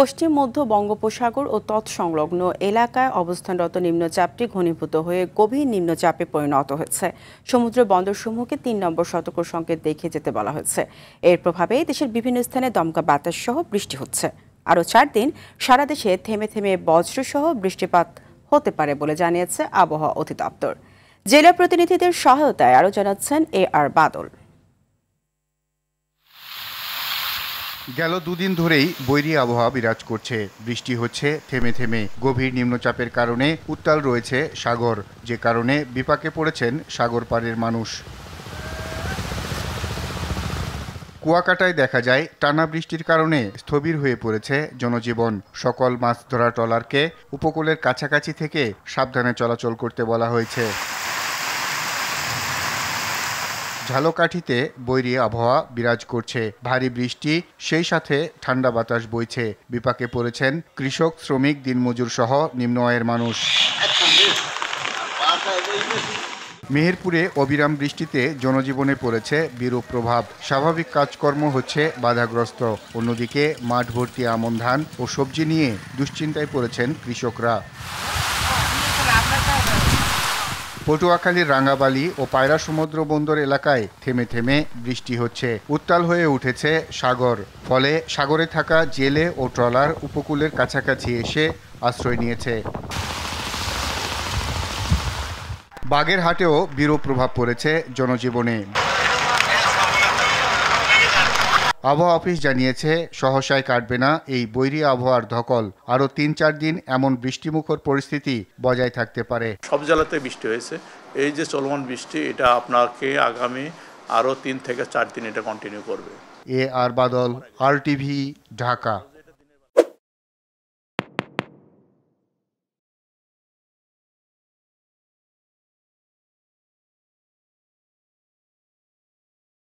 পশ্চিম মধ্য বঙ্গোপসাগর ও তৎসংলগ্ন এলাকায় অবস্থানরত নিম্নচাপটি ঘনীভূত হয়ে গভীর নিম্নচাপে পরিণত হয়েছে। সমুদ্র বন্দরসমূহকে ৩ নম্বর সতর্ক সংকেত দেখিয়ে যেতে বলা হয়েছে। এর প্রভাবে দেশের বিভিন্ন স্থানে দমকা বাতাস সহ বৃষ্টি হচ্ছে। আরও ৪ দিন সারা দেশে থেমে থেমে বজ্রসহ বৃষ্টিপাত হতে পারে বলে জানিয়েছে আবহাওয়া অধিদপ্তর। জেলা প্রতিনিধিদের সহায়তায় আরও জানাচ্ছেন AR বাদল। গেল দুদিন ধরেই বৈরী আবহাওয়া বিরাজ করছে। বৃষ্টি হচ্ছে থেমে থেমে। গভীর নিম্নচাপের কারণে উত্তাল রয়েছে সাগর, যে কারণে বিপাকে পড়েছেন সাগর পাড়ের মানুষ। কুয়াকাটায় দেখা যায় টানা বৃষ্টির কারণে স্থবির হয়ে পড়েছে জনজীবন। সকল মাছ ধরা ট্রলারকে উপকূলের কাছাকাছি থেকে সাবধানে চলাচল করতে বলা হয়েছে। ঝালকাঠিতে বৈরী আবহাওয়া বিরাজ করছে। ভারী বৃষ্টি, সেই সাথে ঠান্ডা বাতাস বইছে। বিপাকে পড়েছেন কৃষক, শ্রমিক, দিনমজুর সহ নিম্ন আয়ের মানুষ। মেহেরপুরে অবিরাম বৃষ্টিতে জনজীবনে পড়েছে বিরূপ প্রভাব। স্বাভাবিক কাজকর্ম হচ্ছে বাধাগ্রস্ত। অন্যদিকে মাঠ ভর্তি আমন ধান ও সবজি নিয়ে দুশ্চিন্তায় পড়েছেন কৃষকরা। পটুয়াখালীর রাঙ্গাবালী ও পায়রা সমুদ্র বন্দর এলাকায় থেমে থেমে বৃষ্টি হচ্ছে। উত্তাল হয়ে উঠেছে সাগর। ফলে সাগরে থাকা জেলে ও ট্রলার উপকূলের কাছাকাছি এসে আশ্রয় নিয়েছে। বাগেরহাটেও বিরূপ প্রভাব পড়েছে জনজীবনে। আবহাওয়া অফিস জানিয়েছে, সহসায় কাটবে না এই বৈরী আবহাওয়ার ধকল। আরও ৩-৪ দিন এমন বৃষ্টিমুখর পরিস্থিতি বজায় থাকতে পারে। সব জেলাতে বৃষ্টি হয়েছে। এই যে চলমান বৃষ্টি, এটা আপনাকে আগামী আরও ৩ থেকে ৪ দিন এটা কন্টিনিউ করবে। AR বাদল, RTV, ঢাকা।